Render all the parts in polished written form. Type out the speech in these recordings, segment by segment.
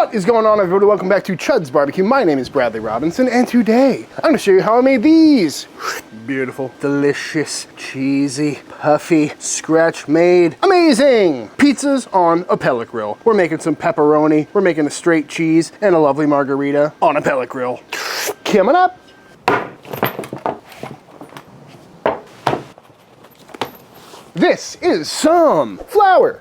What is going on, everybody? Welcome back to Chuds BBQ. My name is Bradley Robinson, and today I'm going to show you how I made these beautiful, delicious, cheesy, puffy, scratch-made, amazing pizzas on a pellet grill. We're making some pepperoni, we're making a straight cheese, and a lovely margarita on a pellet grill. Coming up. This is some flour.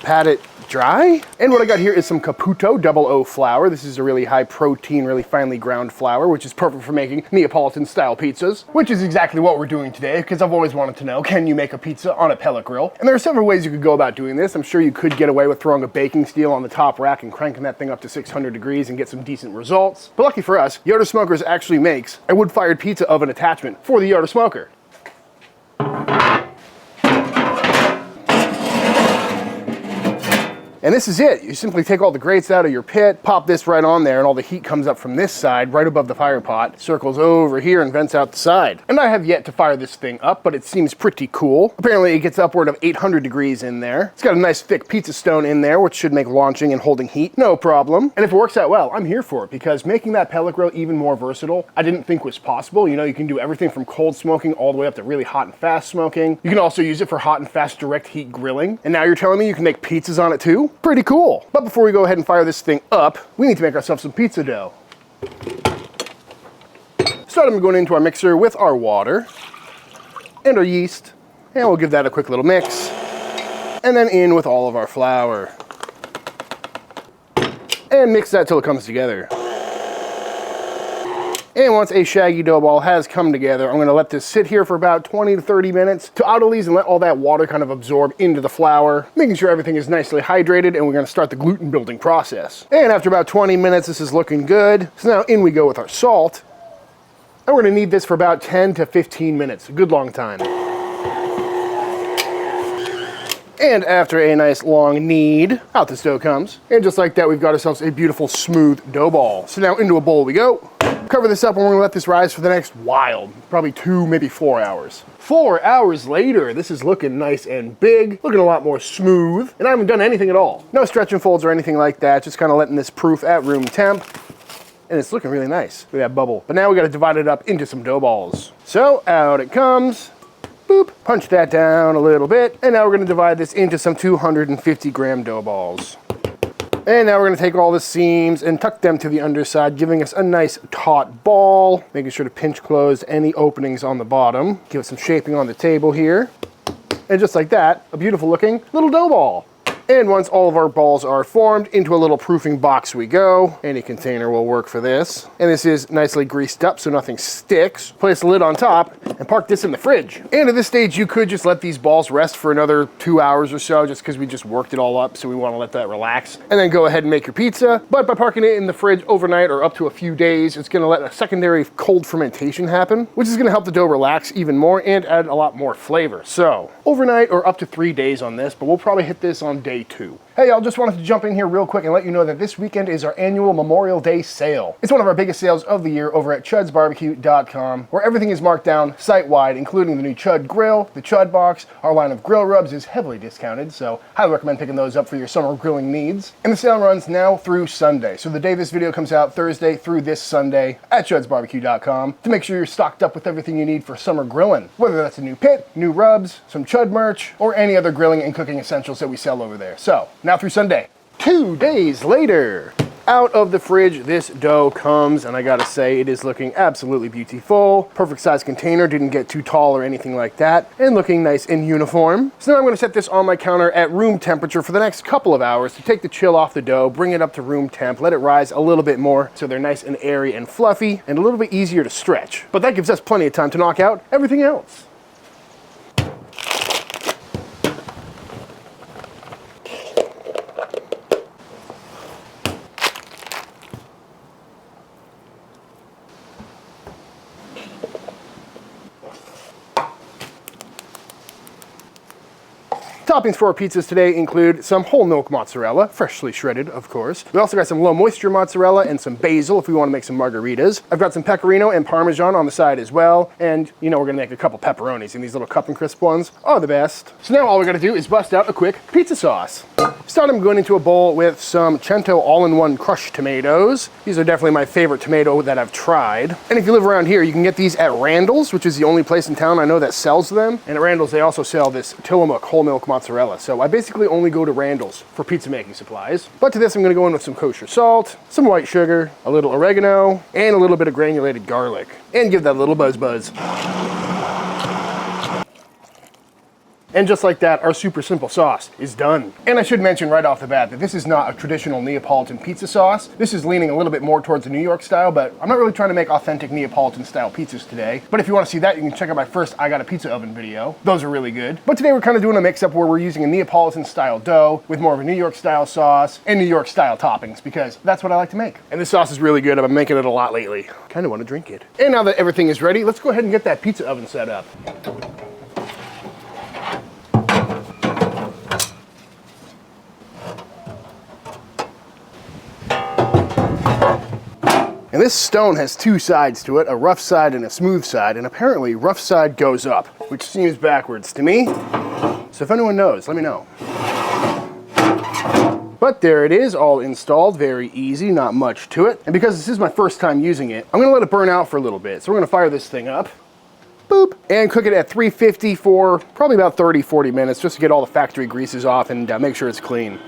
Pat it dry. And what I got here is some Caputo 00 flour. This is a really high protein, really finely ground flour, which is perfect for making Neapolitan style pizzas, which is exactly what we're doing today, because I've always wanted to know, can you make a pizza on a pellet grill? And there are several ways you could go about doing this. I'm sure you could get away with throwing a baking steel on the top rack and cranking that thing up to 600 degrees and get some decent results. But lucky for us, Yoda Smokers actually makes a wood-fired pizza oven attachment for the Yoda Smoker. And this is it. You simply take all the grates out of your pit, pop this right on there, and all the heat comes up from this side, right above the fire pot, circles over here and vents out the side. And I have yet to fire this thing up, but it seems pretty cool. Apparently it gets upward of 800 degrees in there. It's got a nice thick pizza stone in there, which should make launching and holding heat no problem. And if it works out well, I'm here for it, because making that pellet grill even more versatile, I didn't think was possible. You know, you can do everything from cold smoking all the way up to really hot and fast smoking. You can also use it for hot and fast direct heat grilling. And now you're telling me you can make pizzas on it too? Pretty cool. But before we go ahead and fire this thing up, we need to make ourselves some pizza dough. Start them going into our mixer with our water and our yeast, and we'll give that a quick little mix. And then in with all of our flour. And mix that till it comes together. And once a shaggy dough ball has come together, I'm going to let this sit here for about 20 to 30 minutes to autolyse and let all that water kind of absorb into the flour, making sure everything is nicely hydrated, and we're going to start the gluten building process. And after about 20 minutes, this is looking good. So now in we go with our salt. And we're going to knead this for about 10 to 15 minutes, a good long time. And after a nice long knead, out this dough comes. And just like that, we've got ourselves a beautiful smooth dough ball. So now into a bowl we go. Cover this up and we're gonna let this rise for the next while, probably 2, maybe 4 hours. 4 hours later, this is looking nice and big, looking a lot more smooth, and I haven't done anything at all. No stretch and folds or anything like that, just kind of letting this proof at room temp. And it's looking really nice with that bubble. But now we gotta divide it up into some dough balls. So out it comes. Boop, punch that down a little bit. And now we're gonna divide this into some 250 gram dough balls. And now we're gonna take all the seams and tuck them to the underside, giving us a nice taut ball, making sure to pinch close any openings on the bottom. Give it some shaping on the table here. And just like that, a beautiful looking little dough ball. And once all of our balls are formed, into a little proofing box we go. Any container will work for this. And this is nicely greased up so nothing sticks. Place the lid on top and park this in the fridge. And at this stage, you could just let these balls rest for another 2 hours or so, just because we just worked it all up, so we want to let that relax. And then go ahead and make your pizza. But by parking it in the fridge overnight or up to a few days, it's going to let a secondary cold fermentation happen, which is going to help the dough relax even more and add a lot more flavor. So overnight or up to 3 days on this, but we'll probably hit this on day 2. Hey y'all, just wanted to jump in here real quick and let you know that this weekend is our annual Memorial Day sale. It's one of our biggest sales of the year over at chudsbbq.com, where everything is marked down site-wide, including the new Chud grill, the Chud box. Our line of grill rubs is heavily discounted, so highly recommend picking those up for your summer grilling needs. And the sale runs now through Sunday, so the day this video comes out, Thursday through this Sunday at chudsbbq.com, to make sure you're stocked up with everything you need for summer grilling, whether that's a new pit, new rubs, some Chud merch, or any other grilling and cooking essentials that we sell over there. So now through Sunday. 2 days later, out of the fridge this dough comes, and I gotta say it is looking absolutely beautiful. Perfect size container, didn't get too tall or anything like that, and looking nice and uniform. So now I'm gonna set this on my counter at room temperature for the next couple of hours to take the chill off the dough, bring it up to room temp, let it rise a little bit more so they're nice and airy and fluffy and a little bit easier to stretch. But that gives us plenty of time to knock out everything else. Toppings for our pizzas today include some whole milk mozzarella, freshly shredded, of course. We also got some low moisture mozzarella and some basil if we want to make some margaritas. I've got some pecorino and parmesan on the side as well. And you know, we're gonna make a couple pepperonis, and these little cup and crisp ones are the best. So now all we gotta do is bust out a quick pizza sauce. Start, I'm going into a bowl with some Cento All-in-One crushed tomatoes. These are definitely my favorite tomato that I've tried. And if you live around here, you can get these at Randall's, which is the only place in town I know that sells them. And at Randall's, they also sell this Tillamook whole milk mozzarella. So I basically only go to Randall's for pizza making supplies. But to this, I'm gonna go in with some kosher salt, some white sugar, a little oregano, and a little bit of granulated garlic. And give that a little buzz. And just like that, our super simple sauce is done. And I should mention right off the bat that this is not a traditional Neapolitan pizza sauce. This is leaning a little bit more towards the New York style, but I'm not really trying to make authentic Neapolitan style pizzas today. But if you want to see that, you can check out my first I Got a Pizza Oven video. Those are really good. But today we're kind of doing a mix-up where we're using a Neapolitan style dough with more of a New York style sauce and New York style toppings, because that's what I like to make. And this sauce is really good. I've been making it a lot lately. Kind of want to drink it. And now that everything is ready, let's go ahead and get that pizza oven set up. And this stone has two sides to it, a rough side and a smooth side, and apparently rough side goes up, which seems backwards to me. So if anyone knows, let me know. But there it is, all installed, very easy, not much to it. And because this is my first time using it, I'm gonna let it burn out for a little bit. So we're gonna fire this thing up. Boop, and cook it at 350 for probably about 30-40 minutes, just to get all the factory greases off and make sure it's clean.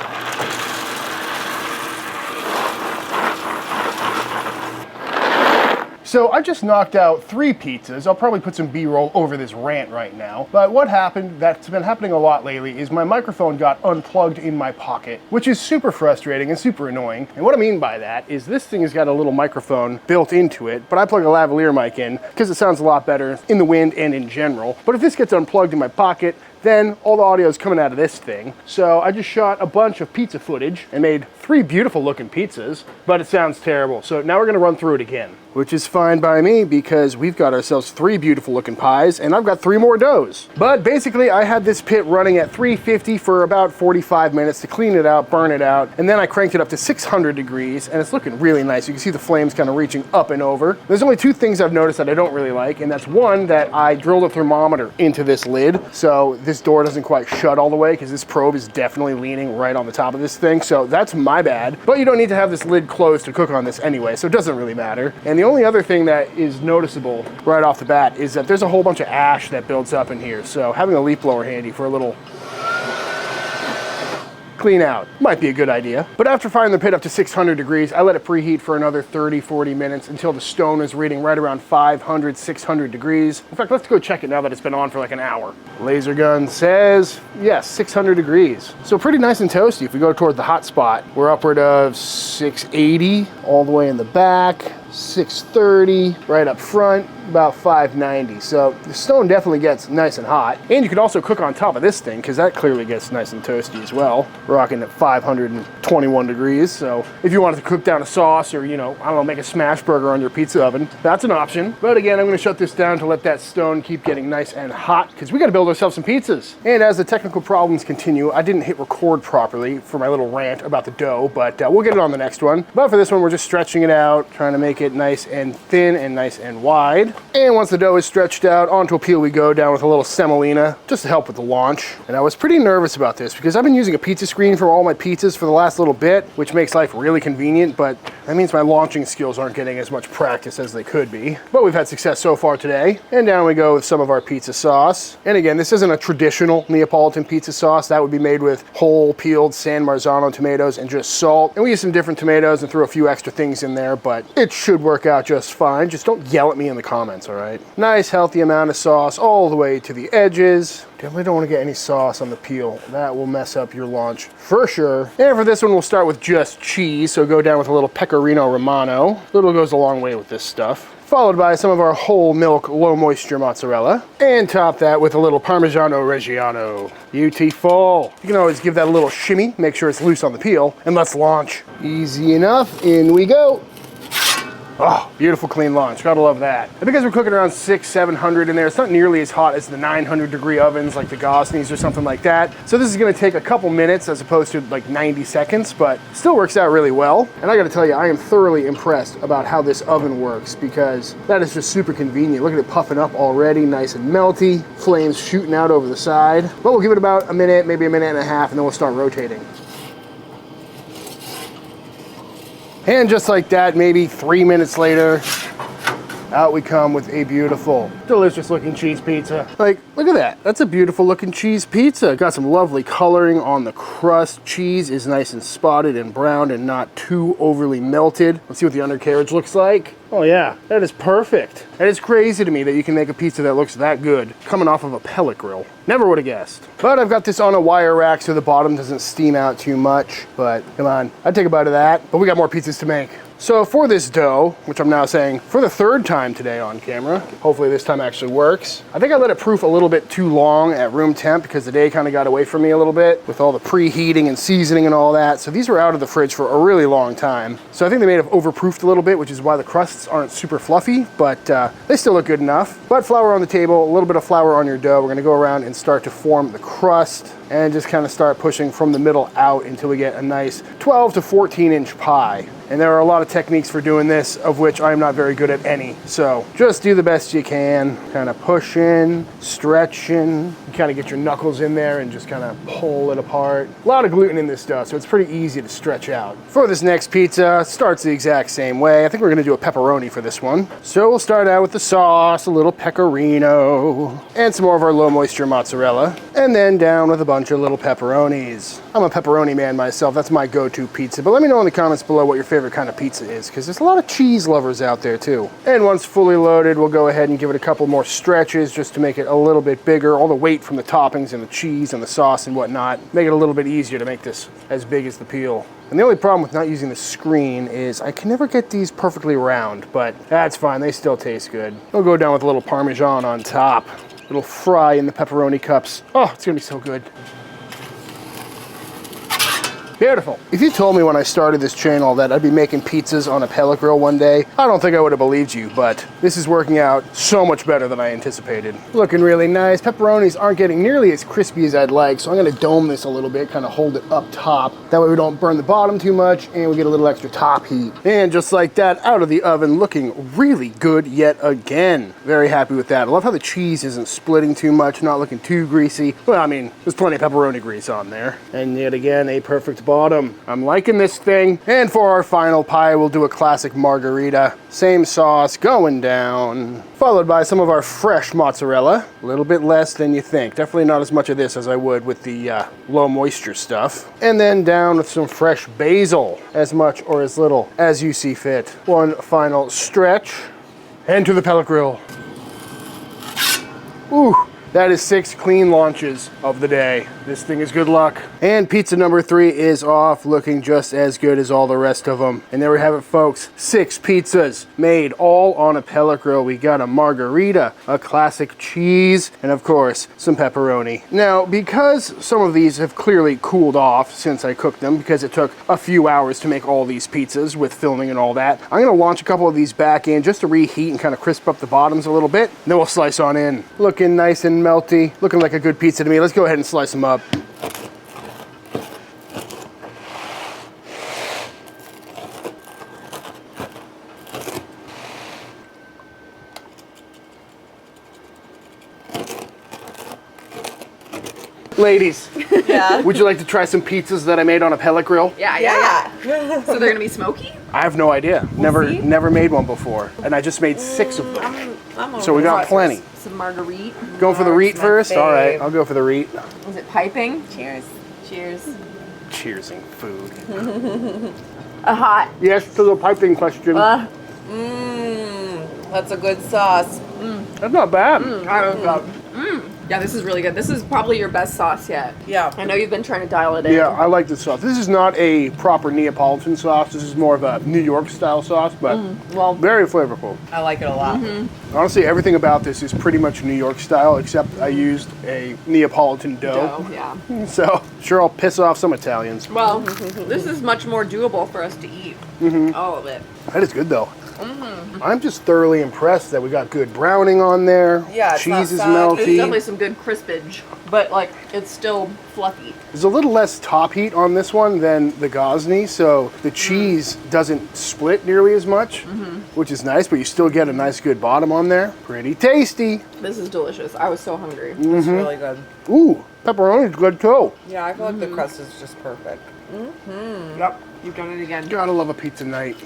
So I just knocked out 3 pizzas. I'll probably put some B-roll over this rant right now. But what happened, that's been happening a lot lately, is my microphone got unplugged in my pocket, which is super frustrating and super annoying. And what I mean by that is this thing has got a little microphone built into it, but I plug a lavalier mic in because it sounds a lot better in the wind and in general. But if this gets unplugged in my pocket, then all the audio is coming out of this thing. So I just shot a bunch of pizza footage and made 3 beautiful looking pizzas, but it sounds terrible. So now we're gonna run through it again, which is fine by me because we've got ourselves 3 beautiful looking pies and I've got 3 more doughs. But basically I had this pit running at 350 for about 45 minutes to clean it out, burn it out, and then I cranked it up to 600 degrees and it's looking really nice. You can see the flames kind of reaching up and over. There's only 2 things I've noticed that I don't really like, and that's one, that I drilled a thermometer into this lid, so this door doesn't quite shut all the way because this probe is definitely leaning right on the top of this thing, so that's my bad. But you don't need to have this lid closed to cook on this anyway, so it doesn't really matter. And the only other thing that is noticeable right off the bat is that there's a whole bunch of ash that builds up in here, so having a leaf blower handy for a little clean out might be a good idea. But after firing the pit up to 600 degrees, I let it preheat for another 30-40 minutes until the stone is reading right around 500-600 degrees. In fact, let's go check it now that it's been on for like an hour. Laser gun says, yes, 600 degrees. So pretty nice and toasty. If we go toward the hot spot, we're upward of 680 all the way in the back, 630 right up front, about 590. So the stone definitely gets nice and hot. And you can also cook on top of this thing because that clearly gets nice and toasty as well. Rocking at 521 degrees. So if you wanted to cook down a sauce or, you know, I don't know, make a smash burger on your pizza oven, that's an option. But again, I'm gonna shut this down to let that stone keep getting nice and hot because we gotta build ourselves some pizzas. And as the technical problems continue, I didn't hit record properly for my little rant about the dough, but we'll get it on the next one. But for this one, we're just stretching it out, trying to make it nice and thin and nice and wide. And once the dough is stretched out, onto a peel we go, down with a little semolina, just to help with the launch. And I was pretty nervous about this because I've been using a pizza screen for all my pizzas for the last little bit, which makes life really convenient, but that means my launching skills aren't getting as much practice as they could be. But we've had success so far today. And down we go with some of our pizza sauce. And again, this isn't a traditional Neapolitan pizza sauce. That would be made with whole peeled San Marzano tomatoes and just salt. And we use some different tomatoes and threw a few extra things in there, but it should work out just fine. Just don't yell at me in the comments, all right? Nice healthy amount of sauce all the way to the edges. Definitely don't want to get any sauce on the peel. That will mess up your launch for sure. And for this one, we'll start with just cheese. So go down with a little Pecorino Romano. Little goes a long way with this stuff. Followed by some of our whole milk, low moisture mozzarella. And top that with a little Parmigiano Reggiano. Beautiful. You can always give that a little shimmy, make sure it's loose on the peel, and let's launch. Easy enough, in we go. Oh, beautiful clean launch, gotta love that. And because we're cooking around 600-700 in there, it's not nearly as hot as the 900-degree ovens like the Gosney's or something like that. So this is gonna take a couple minutes as opposed to like 90 seconds, but still works out really well. And I gotta tell you, I am thoroughly impressed about how this oven works because that is just super convenient. Look at it puffing up already, nice and melty, flames shooting out over the side. But we'll give it about a minute, maybe a minute and a half, and then we'll start rotating. And just like that, maybe 3 minutes later, out we come with a beautiful, delicious looking cheese pizza. Like, look at that. That's a beautiful looking cheese pizza. Got some lovely coloring on the crust. Cheese is nice and spotted and browned and not too overly melted. Let's see what the undercarriage looks like. Oh yeah, that is perfect. That is crazy to me that you can make a pizza that looks that good coming off of a pellet grill. Never would have guessed. But I've got this on a wire rack so the bottom doesn't steam out too much. But come on, I'd take a bite of that. But we got more pizzas to make. So for this dough, which I'm now saying for the 3rd time today on camera, hopefully this time actually works. I think I let it proof a little bit too long at room temp because the day kind of got away from me a little bit with all the preheating and seasoning and all that. So these were out of the fridge for a really long time. So I think they may have overproofed a little bit, which is why the crusts aren't super fluffy, but they still look good enough. But flour on the table, a little bit of flour on your dough. We're gonna go around and start to form the crust and just kind of start pushing from the middle out until we get a nice 12 to 14 inch pie. And there are a lot of techniques for doing this, of which I'm not very good at any. So just do the best you can. Kind of push in, stretch in. You kind of get your knuckles in there and just kind of pull it apart. A lot of gluten in this stuff, so it's pretty easy to stretch out. For this next pizza, starts the exact same way. I think we're gonna do a pepperoni for this one. So we'll start out with the sauce, a little pecorino, and some more of our low moisture mozzarella. And then down with a bunch of little pepperonis. I'm a pepperoni man myself. That's my go-to pizza. But let me know in the comments below what your favorite kind of pizza is, because there's a lot of cheese lovers out there too. And once fully loaded, we'll go ahead and give it a couple more stretches just to make it a little bit bigger. All the weight from the toppings and the cheese and the sauce and whatnot make it a little bit easier to make this as big as the peel. And the only problem with not using the screen is I can never get these perfectly round, but that's fine. They still taste good. We'll go down with a little Parmesan on top. Little fry in the pepperoni cups. Oh, it's gonna be so good. Beautiful. If you told me when I started this channel that I'd be making pizzas on a pellet grill one day, I don't think I would have believed you, but this is working out so much better than I anticipated. Looking really nice. Pepperonis aren't getting nearly as crispy as I'd like, so I'm gonna dome this a little bit, kind of hold it up top. That way we don't burn the bottom too much and we get a little extra top heat. And just like that, out of the oven, looking really good yet again. Very happy with that. I love how the cheese isn't splitting too much, not looking too greasy. Well, I mean, there's plenty of pepperoni grease on there. And yet again, a perfect bottom. I'm liking this thing. And for our final pie, we'll do a classic margarita. Same sauce going down, followed by some of our fresh mozzarella. A little bit less than you think. Definitely not as much of this as I would with the low moisture stuff. And then down with some fresh basil, as much or as little as you see fit. One final stretch, and to the pellet grill. Ooh. That is 6 clean launches of the day. This thing is good luck. And pizza number 3 is off, looking just as good as all the rest of them. And there we have it, folks. 6 pizzas made all on a pellet grill. We got a margarita, a classic cheese, and of course, some pepperoni. Now, because some of these have clearly cooled off since I cooked them, because it took a few hours to make all these pizzas with filming and all that, I'm gonna launch a couple of these back in just to reheat and kind of crisp up the bottoms a little bit. Then we'll slice on in. Looking nice and melty, looking like a good pizza to me. Let's go ahead and slice them up. Ladies, yeah. Would you like to try some pizzas that I made on a pellet grill? Yeah. So they're gonna be smoky? I have no idea. Never made one before, and I just made 6 of them. So we got plenty. Some marguerite. Going for the reet first? All right, I'll go for the reet. Is it piping? Cheers. Cheers. Cheersing food. A hot. Yes to the piping question. That's a good sauce. That's not bad. Yeah, this is really good. This is probably your best sauce yet. Yeah. I know you've been trying to dial it in. Yeah, I like this sauce. This is not a proper Neapolitan sauce. This is more of a New York style sauce, but Well, very flavorful. I like it a lot. Honestly, everything about this is pretty much New York style, except I used a Neapolitan dough. yeah. So, sure, I'll piss off some Italians. Well, this is much more doable for us to eat. All of it. That is good, though. I'm just thoroughly impressed that we got good browning on there. Yeah, it's cheese is not There's melty. definitely some good crispage, but like it's still fluffy. There's a little less top heat on this one than the Gosney, so the cheese doesn't split nearly as much, which is nice, but you still get a nice good bottom on there. Pretty tasty. This is delicious. I was so hungry. It's really good. Ooh, pepperoni's good too. Yeah, I feel like the crust is just perfect. Yep. You've done it again. Gotta love a pizza night.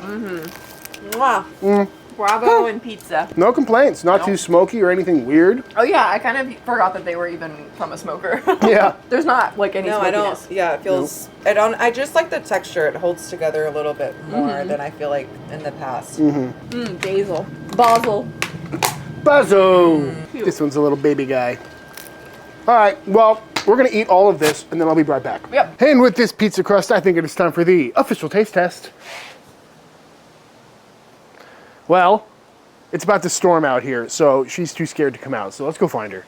Mwah. Bravo and pizza. No complaints. Not too smoky or anything weird. Oh yeah, I kind of forgot that they were even from a smoker. Yeah. There's not like any No, I smokiness. don't. Yeah, it feels. I don't. I just like the texture. It holds together a little bit more than I feel like in the past. Basil. Basil. Buzzo! This one's a little baby guy. All right, well, we're gonna eat all of this and then I'll be right back. Yep. And with this pizza crust, I think it is time for the official taste test. Well, it's about to storm out here, so she's too scared to come out, so let's go find her.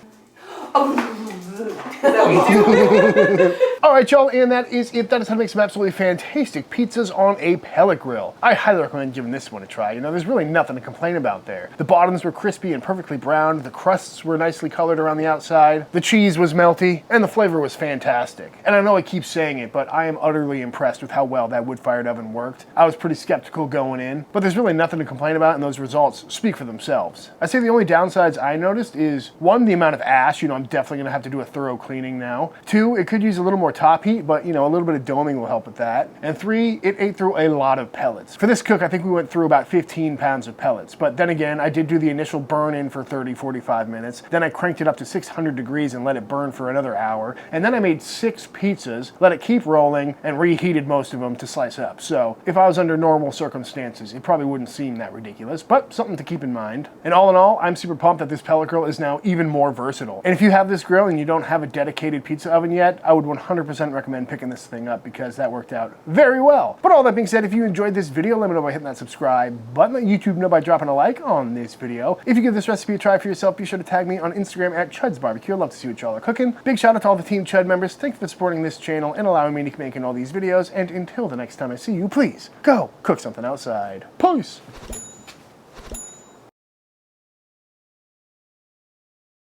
All right, y'all, and that is it. That is how to make some absolutely fantastic pizzas on a pellet grill. I highly recommend giving this one a try. You know, there's really nothing to complain about there. The bottoms were crispy and perfectly browned, the crusts were nicely colored around the outside, the cheese was melty, and the flavor was fantastic. And I know I keep saying it, but I am utterly impressed with how well that wood-fired oven worked. I was pretty skeptical going in, but there's really nothing to complain about, and those results speak for themselves. I'd say the only downsides I noticed is, one, the amount of ash. You know, I'm definitely gonna have to do a thorough cleaning now. Two, it could use a little more top heat, but you know, a little bit of doming will help with that. And three, it ate through a lot of pellets. For this cook, I think we went through about 15 pounds of pellets. But then again, I did do the initial burn in for 30, 45 minutes. Then I cranked it up to 600 degrees and let it burn for another hour. And then I made 6 pizzas, let it keep rolling, and reheated most of them to slice up. So if I was under normal circumstances, it probably wouldn't seem that ridiculous, but something to keep in mind. And all in all, I'm super pumped that this pellet grill is now even more versatile. And if you have this grill and you don't have a dedicated pizza oven yet, I would 100% recommend picking this thing up because that worked out very well. But all that being said, if you enjoyed this video, let me know by hitting that subscribe button. Let YouTube know by dropping a like on this video. If you give this recipe a try for yourself, be sure to tag me on Instagram at Chuds BBQ. I'd love to see what y'all are cooking. Big shout out to all the Team Chud members. Thanks for supporting this channel and allowing me to keep making all these videos. And until the next time I see you, please go cook something outside. Peace.